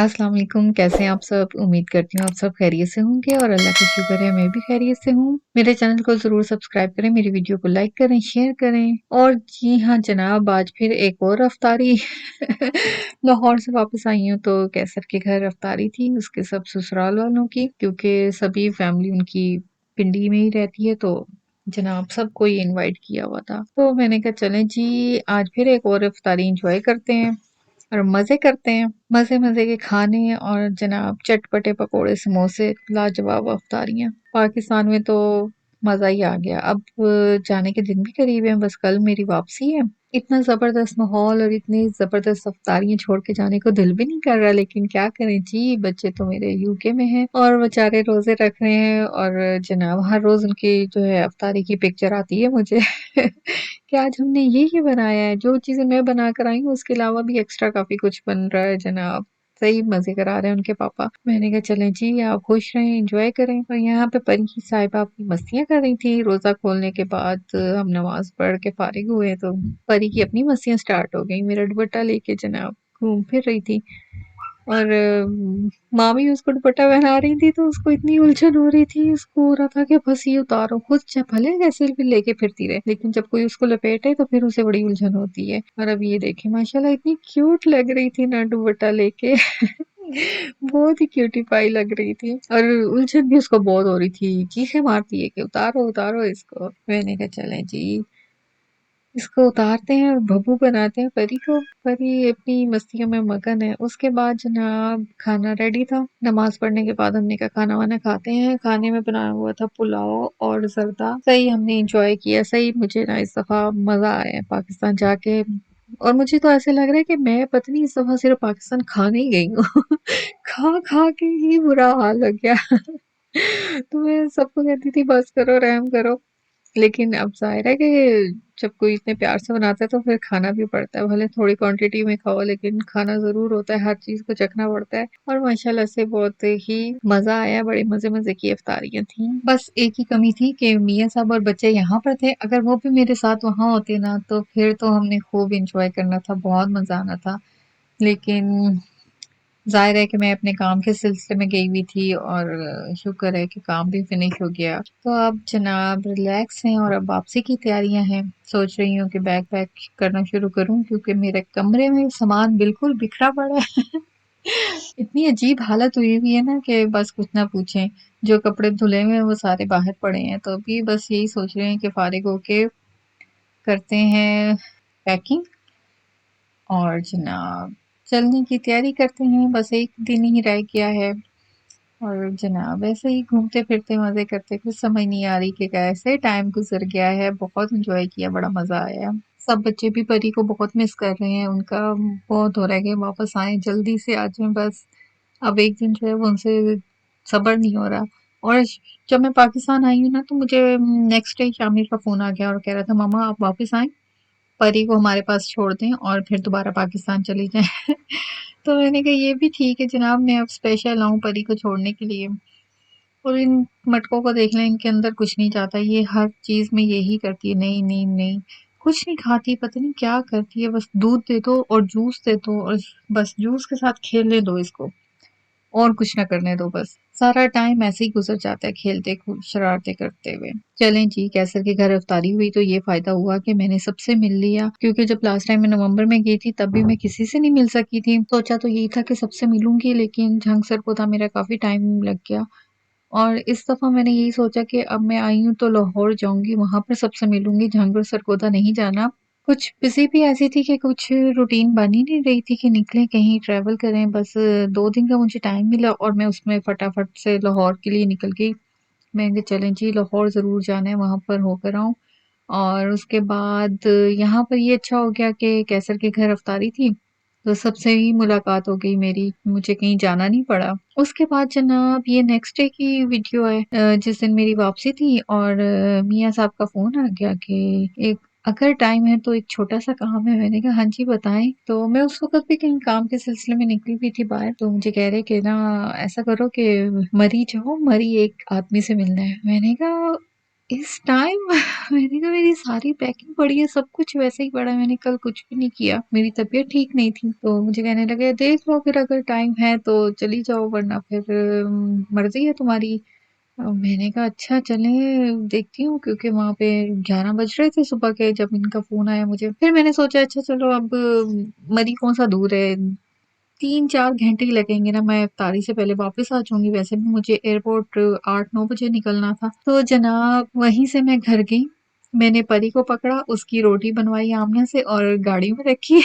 अस्सलाम वालेकुम, कैसे हैं आप सब? उम्मीद करती हूँ आप सब खैरियत से होंगे और अल्लाह का शुक्र है मैं भी खैरियत से हूँ। मेरे चैनल को ज़रूर सब्सक्राइब करें, मेरी वीडियो को लाइक करें, शेयर करें और जी हाँ जनाब, आज फिर एक और अफ्तारी लाहौर से वापस आई हूँ तो कैसर के घर अफ्तारी थी उसके सब ससुराल वालों की, क्योंकि सभी फैमिली उनकी पिंडी में ही रहती है तो जनाब सबको ही इनवाइट किया हुआ था। तो मैंने कहा चलें जी आज फिर एक और अफ्तारी एंजॉय करते हैं और मज़े करते हैं। मज़े-मज़े के खाने और जनाब चटपटे पकोड़े, समोसे, लाजवाब अफ्तारियाँ। पाकिस्तान में तो मज़ा ही आ गया। अब जाने के दिन भी करीब हैं, बस कल मेरी वापसी है। इतना ज़बरदस्त माहौल और इतनी ज़बरदस्त अफ्तारियाँ छोड़ के जाने को दिल भी नहीं कर रहा, लेकिन क्या करें जी, बच्चे तो मेरे यूके में हैं और बेचारे रोज़े रख रहे हैं और जनाब हर रोज़ उनकी जो है अफ्तारी की पिक्चर आती है मुझे कि आज हमने ये बनाया है, जो चीज़ें मैं बना कर आई हूँ उसके अलावा भी एक्स्ट्रा काफ़ी कुछ बन रहा है जनाब। सही मज़े करा रहे हैं उनके पापा। मैंने कहा चलें जी आप खुश रहें, एन्जॉय करें और यहाँ पे परी साहिबा अपनी मस्तियाँ कर रही थी। रोज़ा खोलने के बाद हम नमाज़ पढ़ के फारिग हुए तो परी की अपनी मस्तियाँ स्टार्ट हो गई। मेरा दुपट्टा लेके जनाब घूम फिर रही थी। और मामी उसको दुपट्टा पहना रही थी तो उसको इतनी उलझन हो रही थी, उसको हो रहा था कि बस ये उतारो, खुद च भले कैसे भी लेके फिरती रहे, लेकिन जब कोई उसको लपेटे तो फिर उसे बड़ी उलझन होती है। और अब ये देखिए माशाल्लाह इतनी क्यूट लग रही थी ना दुपट्टा लेके बहुत ही क्यूटी पाई लग रही थी और उलझन भी उसको बहुत हो रही थी, चीखें मारती है कि उतारो, उतारो इसको। मैंने कहा चलें जी इसको उतारते हैं और भभू बनाते हैं परी को। परी अपनी मस्तियों में मगन है। उसके बाद जनाब खाना रेडी था। नमाज पढ़ने के बाद हमने कहा खाना वाना खाते हैं। खाने में बनाया हुआ था पुलाव और जर्दा। सही हमने इंजॉय किया। सही मुझे ना इस दफा मजा आया है पाकिस्तान जाके। और मुझे तो ऐसे लग रहा है कि मैं पता नहीं इस दफा सिर्फ पाकिस्तान खाने ही गई हूँ खा खा के ही बुरा हाल लग गया तो मैं सबको कहती थी बस करो, रहम करो। लेकिन अब ज़ाहिर है कि जब कोई इतने प्यार से बनाता है तो फिर खाना भी पड़ता है। भले थोड़ी क्वांटिटी में खाओ लेकिन खाना ज़रूर होता है, हर चीज़ को चखना पड़ता है। और माशाल्लाह से बहुत ही मज़ा आया, बड़े मज़े-मज़े की इफ्तारियाँ थीं। बस एक ही कमी थी कि मियाँ साहब और बच्चे यहाँ पर थे। अगर वो भी मेरे साथ वहाँ होते ना तो फिर तो हमने खूब एन्जॉय करना था, बहुत मज़ा आना था। लेकिन ज़ाहिर है कि मैं अपने काम के सिलसिले में गई हुई थी और शुक्र है कि काम भी फिनिश हो गया। तो अब जनाब रिलैक्स हैं और अब वापसी की तैयारियां हैं। सोच रही हूँ कि बैग पैक करना शुरू करूँ क्योंकि मेरे कमरे में सामान बिल्कुल बिखरा पड़ा है इतनी अजीब हालत हुई हुई है ना कि बस कुछ ना पूछें। जो कपड़े धुले हुए हैं वो सारे बाहर पड़े हैं तो अभी बस यही सोच रहे हैं कि फारिग होके करते हैं पैकिंग और जनाब चलने की तैयारी करते हैं। बस एक दिन ही रह गया है और जनाब ऐसे ही घूमते फिरते मजे करते कुछ समझ नहीं आ रही कि कैसे टाइम गुजर गया है। बहुत एंजॉय किया, बड़ा मजा आया। सब बच्चे भी परी को बहुत मिस कर रहे हैं। उनका बहुत हो रहा है कि वापस आए, जल्दी से आ जाएं बस। अब एक दिन जो है वो उनसे सब्र नहीं हो रहा। और जब मैं पाकिस्तान आई हूँ ना तो मुझे नेक्स्ट डे शामिर का फोन आ गया और कह रहा था मामा आप वापस आए, परी को हमारे पास छोड़ दें और फिर दोबारा पाकिस्तान चली जाएं तो मैंने कहा ये भी ठीक है जनाब, मैं अब स्पेशल आऊँ परी को छोड़ने के लिए। और इन मटकों को देख लें, इनके अंदर कुछ नहीं जाता, ये हर चीज में यही करती है, नहीं नहीं नहीं कुछ नहीं खाती, पता नहीं क्या करती है। बस दूध दे दो और जूस दे दो और बस जूस के साथ खेलने दो इसको और कुछ ना करने दो। बस सारा टाइम ऐसे ही गुजर जाता है खेलते शरारते करते हुए। चलें जी, कैसर के घर अफ्तारी हुई तो ये फायदा हुआ कि मैंने सबसे मिल लिया, क्योंकि जब लास्ट टाइम मैं नवंबर में गई थी तब भी मैं किसी से नहीं मिल सकी थी। सोचा तो यही था कि सबसे मिलूंगी, लेकिन झंग सर को था मेरा काफी टाइम लग गया। और इस दफा मैंने यही सोचा कि अब मैं आई हूँ तो लाहौर जाऊंगी, वहां पर सबसे मिलूंगी, झांगुर सरगोदा नहीं जाना। कुछ बिजी भी ऐसी थी कि कुछ रूटीन बन ही नहीं रही थी कि निकलें कहीं ट्रैवल करें। बस 2 दिन का मुझे टाइम मिला और मैं उसमें फटाफट से लाहौर के लिए निकल गई। मैंने कहा चलें जी लाहौर ज़रूर जाना है, वहां पर होकर आऊँ। और उसके बाद यहाँ पर ये अच्छा हो गया कि कैसर के घर अफ्तारी थी तो सबसे ही मुलाकात हो गई मेरी, मुझे कहीं जाना नहीं पड़ा। उसके बाद जनाब ये नेक्स्ट डे की वीडियो है, जिस दिन मेरी वापसी थी और मियाँ साहब का फोन आ गया कि एक अगर टाइम है तो एक छोटा सा काम है। मैंने कहा हाँ जी बताएं। तो मैं उस वक्त भी कहीं काम के सिलसिले में निकली हुई थी बाहर, तो मुझे कह रहे कि ना ऐसा करो कि मरी जाओ, मरी एक आदमी से मिलना है। मैंने कहा इस टाइम मैंने कहा मेरी सारी पैकिंग पड़ी है, सब कुछ वैसे ही पड़ा है, मैंने कल कुछ भी नहीं किया। मेरी तबीयत ठीक नहीं थी, तो मुझे कहने लगे देख लो फिर अगर टाइम है तो चली जाओ वरना फिर मर्ज़ी है तुम्हारी। मैंने कहा अच्छा चलें देखती हूँ क्योंकि वहाँ पे 11 बज रहे थे सुबह के जब इनका फ़ोन आया मुझे। फिर मैंने सोचा अच्छा चलो अब मरी कौन-सा दूर है, 3-4 घंटे ही लगेंगे ना, मैं इफ्तारी से पहले वापस आ जाऊँगी, वैसे भी मुझे एयरपोर्ट 8-9 बजे निकलना था। तो जनाब वहीं से मैं घर गई, मैंने परी को पकड़ा, उसकी रोटी बनवाई आमने से और गाड़ी में रखी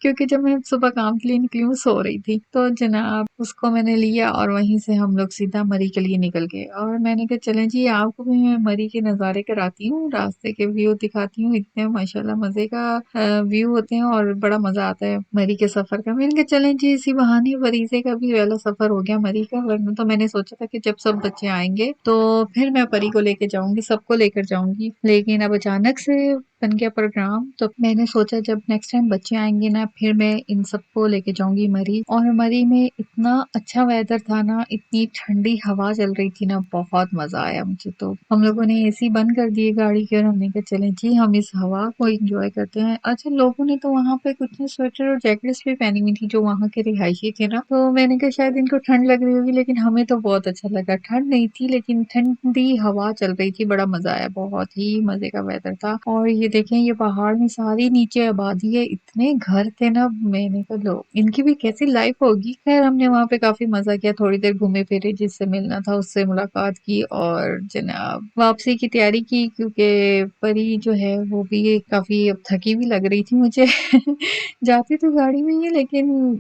क्योंकि जब मैं सुबह काम के लिए निकली वो सो रही थी। तो जनाब उसको मैंने लिया और वहीं से हम लोग सीधा मरी के लिए निकल गए और मैंने कहा चलें जी आपको भी मैं मरी के नज़ारे कराती हूँ, रास्ते के व्यू दिखाती हूँ, इतने माशाल्लाह मज़े का व्यू होते हैं और बड़ा मज़ा आता है मरी के सफ़र का। मैंने कहा चलें जी इसी बहाने परी का भी पहला सफ़र हो गया मरी का, वरना तो मैंने सोचा था कि जब सब बच्चे आएँगे तो फिर मैं परी को लेके जाऊँगी, सबको लेकर जाऊँगी। लेकिन अब अचानक से बन गया प्रोग्राम तो मैंने सोचा जब नेक्स्ट टाइम बच्चे आएँगे ना फिर मैं इन सबको लेके जाऊँगी मरी और मरी में इतना अच्छा वेदर था ना, इतनी ठंडी हवा चल रही थी ना, बहुत मज़ा आया मुझे तो। हम लोगों ने एसी बंद कर दिए गाड़ी के और हमने कहा चलें जी हम इस हवा को एन्जॉय करते हैं। अच्छा लोगों ने तो वहाँ पे कुछ स्वेटर और जैकेट्स भी पहनी हुई थी जो वहाँ के रिहायशी थे ना, तो मैंने कहा शायद इनको ठंड लग रही होगी लेकिन हमें तो बहुत अच्छा लगा। ठंड नहीं थी लेकिन ठंडी हवा चल रही थी, बड़ा मज़ा आया, बहुत ही मज़े का वेदर था। और ये देखें ये पहाड़ में सारी नीचे आबादी है, इतने घर थे ना, मैंने कहा लो इनकी भी कैसी लाइफ होगी। खैर हमने वहाँ पे काफ़ी मज़ा किया, थोड़ी देर घूमे फिरे, जिससे मिलना था उससे मुलाकात की और जनाब वापसी की तैयारी की क्योंकि परी जो है वो भी काफ़ी अब थकी भी लग रही थी मुझे जाती तो गाड़ी में ही है लेकिन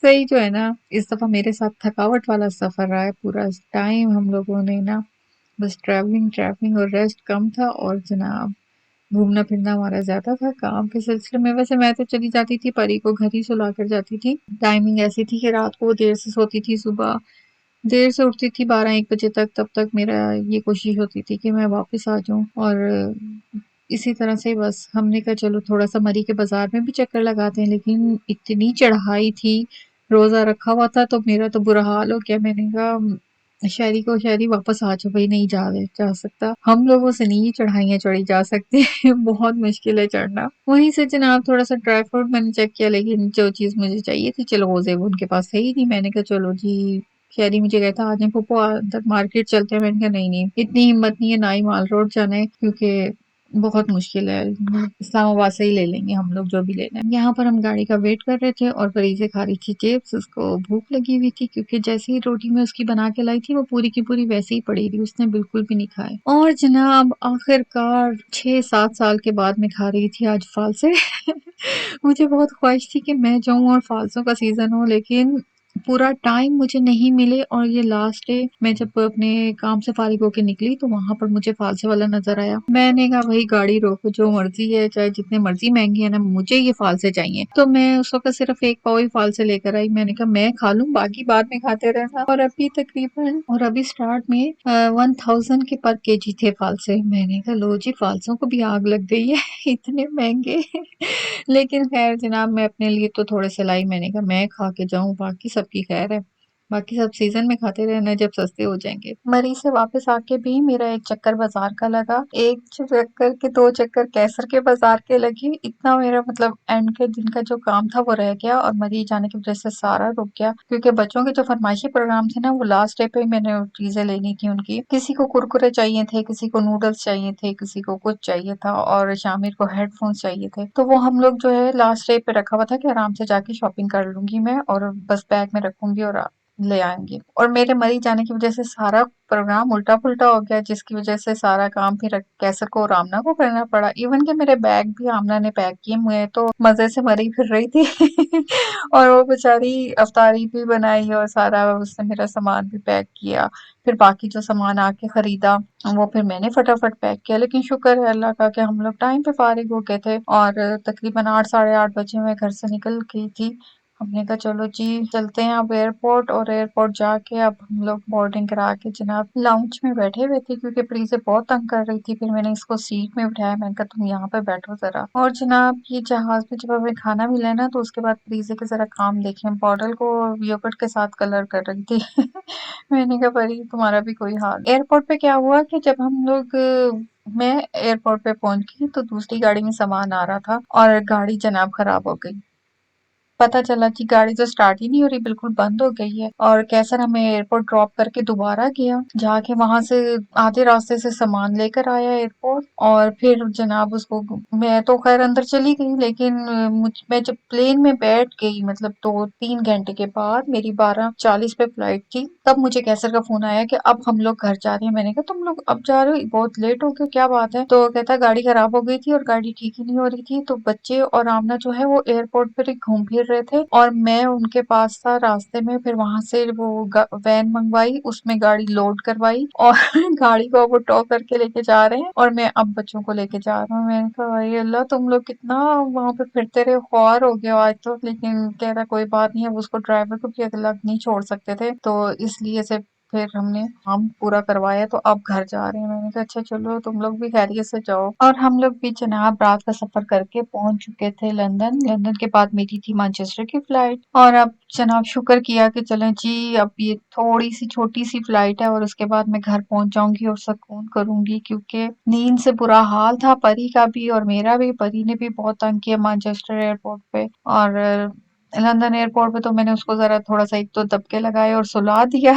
सही जो है ना इस दफ़ा मेरे साथ थकावट वाला सफ़र रहा है पूरा टाइम हम लोगों ने ना बस ट्रैवलिंग ट्रैवलिंग और रेस्ट कम था और जनाब घूमना फिरना हमारा ज़्यादा था काम के सिलसिले में। वैसे मैं तो चली जाती थी, परी को घर ही सुला कर जाती थी। टाइमिंग ऐसी थी कि रात को वो देर से सोती थी, सुबह देर से उठती थी 12-1 बजे तक, तब तक मेरा ये कोशिश होती थी कि मैं वापस आ जाऊँ और इसी तरह से बस हमने कहा चलो थोड़ा-सा मरी के बाज़ार में भी चक्कर लगाते हैं, लेकिन इतनी चढ़ाई थी, रोज़ा रखा हुआ था तो मेरा तो बुरा हाल हो गया। मैंने कहा शहरी को शहरी वापस आ जाओ भई, नहीं जा सकता। हम लोगों से नहीं ये चढ़ाइयाँ चढ़ी जा सकती बहुत मुश्किल है चढ़ना। वहीं से जनाब थोड़ा-सा ड्राई फ्रूट मैंने चेक किया लेकिन जो चीज़ मुझे चाहिए थी चलो वो ज़ेब उनके पास है ही नहीं। मैंने कहा चलो जी शहरी मुझे कहता आज फूफो अंदर मार्केट चलते हैं। मैंने कहा नहीं नहीं इतनी हिम्मत नहीं है, ना ही माल रोड जाना है क्योंकि बहुत मुश्किल है, इस्लामाबाद से ही ले लेंगे हम लोग जो भी लेना है। यहाँ पर हम गाड़ी का वेट कर रहे थे और फरीज़े खा रही थी चिप्स, उसको भूख लगी हुई थी क्योंकि जैसे ही रोटी मैं उसकी बना के लाई थी वो पूरी की पूरी वैसे ही पड़ी थी, उसने बिल्कुल भी नहीं खाए। और जनाब आखिरकार 6-7 साल के बाद मैं खा रही थी आज फालसे मुझे बहुत ख्वाहिश थी कि मैं जाऊँ और फालसों का सीज़न हो लेकिन पूरा टाइम मुझे नहीं मिले और ये लास्ट डे मैं जब अपने काम से फारिग होके निकली तो वहां पर मुझे फालसे वाला नजर आया। मैंने कहा भाई गाड़ी रोको, जो मर्जी है चाहे जितने मर्जी महंगी है ना, मुझे ये फालसे चाहिए। तो मैं उस वक्त सिर्फ एक पाव ही फालसे लेकर आई। मैंने कहा मैं खा लूं, बाकी बाद में खाते रहना। और अभी तकरीबन और अभी स्टार्ट में 1000 के पर केजी थे फालसे। मैंने कहा लो जी फालसों को भी आग लग गई है इतने महंगे लेकिन खैर जनाब मैं अपने लिए तो थोड़े से लाई। मैंने कहा मैं खा के जाऊं, बाकी सबकी खैर है, बाकी सब सीजन में खाते रहना जब सस्ते हो जाएंगे। मरी से वापस आके भी मेरा एक चक्कर बाजार का लगा, एक चक्कर के 2 चक्कर कैसर के बाजार के लगे। इतना मेरा मतलब एंड के दिन का जो काम था वो रह गया और मरी जाने की वजह से सारा रुक गया क्योंकि बच्चों के जो फरमाइशी प्रोग्राम थे ना वो लास्ट डे पे मैंने चीजें लेनी थी उनकी। किसी को कुरकुरे चाहिए थे, किसी को नूडल्स चाहिए थे, किसी को कुछ चाहिए था और शामिर को हेडफोन्स चाहिए थे। तो वो हम लोग जो है लास्ट डे पे रखा हुआ था कि आराम से जाके शॉपिंग कर लूंगी मैं और बस बैग में रखूंगी और ले आएंगे। और मेरे मरी जाने की वजह से सारा प्रोग्राम उल्टा पुल्टा हो गया जिसकी वजह से सारा काम फिर कैसर को और आमना को करना पड़ा। इवन के मेरे बैग भी आमना ने पैक किए, मैं तो मजे से मरी फिर रही थी और वो बेचारी अफ्तारी भी बनाई और सारा उसने मेरा सामान भी पैक किया। फिर बाकी जो सामान आके खरीदा वो फिर मैंने फटाफट पैक किया। लेकिन शुक्र है अल्लाह का कि हम लोग टाइम पे फारिग हो गए थे और तकरीबन 8 साढ़े 8 बजे मैं घर से निकल गई थी हमने कहा चलो जी चलते हैं अब एयरपोर्ट। और एयरपोर्ट जाके अब हम लोग बोर्डिंग करा के जनाब लाउंज में बैठे हुए थे, क्योंकि प्रीजे बहुत तंग कर रही थी। फिर मैंने इसको सीट में बिठाया, मैंने कहा तुम यहाँ पे बैठो जरा। और जनाब ये जहाज में जब हमें खाना मिला ना, तो उसके बाद प्रीजे के जरा काम देखे, बॉटल को योगर्ट के साथ कलर कर रही थी। मैंने कहा परी तुम्हारा भी कोई हाल। एयरपोर्ट पे क्या हुआ कि जब हम लोग मैं एयरपोर्ट पे पहुंच गई तो दूसरी गाड़ी में सामान आ रहा था और गाड़ी जनाब खराब हो गई। पता चला कि गाड़ी तो स्टार्ट ही नहीं हो रही, बिल्कुल बंद हो गई है। और कैसर हमें एयरपोर्ट ड्रॉप करके दोबारा गया, जाके वहां से आधे रास्ते से सामान लेकर आया एयरपोर्ट। और फिर जनाब उसको, मैं तो खैर अंदर चली गई, लेकिन मैं जब प्लेन में बैठ गई, मतलब 2-3 घंटे के बाद, मेरी 12:40 पे फ्लाइट थी, तब मुझे कैसर का फोन आया कि अब हम लोग घर जा रहे हैं। मैंने कहा तुम लोग अब जा रहे हो, बहुत लेट हो गए, क्या बात है? तो कहता गाड़ी खराब हो गई थी और गाड़ी ठीक ही नहीं हो रही थी। तो बच्चे और आमना जो है वो एयरपोर्ट पर ही घूम फिर रहे थे और मैं उनके पास था रास्ते में। फिर वहां से वो वैन मंगवाई, उसमें गाड़ी लोड करवाई और गाड़ी को वो टो करके लेके जा रहे हैं और मैं अब बच्चों को लेके जा रहा हूँ। मैंने कहा भाई अल्लाह तुम लोग कितना वहां पे फिरते रहे, ख्वार हो गया आज तो। लेकिन कह रहा कोई बात नहीं, अब उसको ड्राइवर को भी अलग नहीं छोड़ सकते थे, तो इसलिए से फिर हमने काम पूरा करवाया, तो अब घर जा रहे हैं। मैंने कहा अच्छा चलो तुम लोग भी खैरियत से जाओ। और हम लोग भी जनाब रात का सफर करके पहुंच चुके थे लंदन। लंदन के बाद मेरी थी मैनचेस्टर की फ्लाइट। और अब जनाब शुक्र किया कि चलें जी, अब ये थोड़ी सी छोटी सी फ्लाइट है और उसके बाद मैं घर पहुंच जाऊंगी और सुकून करूंगी, क्योंकि नींद से बुरा हाल था परी का भी और मेरा भी। परी ने भी बहुत तंग किया मैनचेस्टर एयरपोर्ट पे। और लंदन एयरपोर्ट पे तो मैंने उसको जरा थोड़ा सा एक दो दबके लगाए और सुला दिया।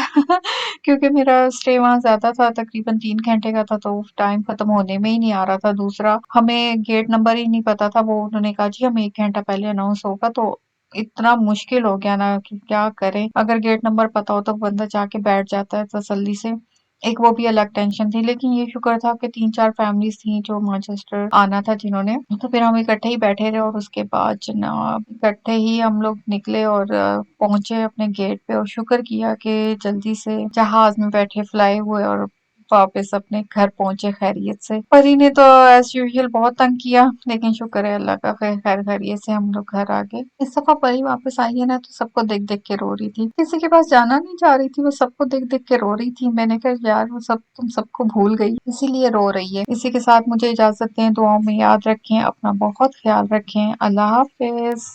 क्योंकि मेरा स्टे वहां ज्यादा था, तकरीबन 3 घंटे का था, तो टाइम खत्म होने में ही नहीं आ रहा था। दूसरा हमें गेट नंबर ही नहीं पता था, वो उन्होंने कहा जी हमें 1 घंटा पहले अनाउंस होगा। तो इतना मुश्किल हो गया ना कि क्या करें। अगर गेट नंबर पता हो तो बंदा जाके बैठ जाता है तसल्ली से। एक वो भी अलग टेंशन थी, लेकिन ये शुक्र था कि 3-4 फैमिलीज थी जो मैनचेस्टर आना था जिन्होंने, तो फिर हम इकट्ठे ही बैठे रहे। और उसके बाद जनाब इकट्ठे ही हम लोग निकले और पहुंचे अपने गेट पे। और शुक्र किया कि जल्दी से जहाज में बैठे फ्लाई हुए और वापस अपने घर पहुंचे खैरियत से। परी ने तो एज यूजुअल बहुत तंग किया, लेकिन शुक्र है अल्लाह का, खैर खैरियत से हम लोग घर आ गए। इस दफा परी वापस आई है ना, तो सबको देख देख के रो रही थी, किसी के पास जाना नहीं चाह रही थी, वो सबको देख देख के रो रही थी। मैंने कहा यार वो सब तुम सबको भूल गई, इसीलिए रो रही है। इसी के साथ मुझे इजाजत दें, दुआओं में याद रखें, अपना बहुत ख्याल रखें। अल्लाह हाफिज।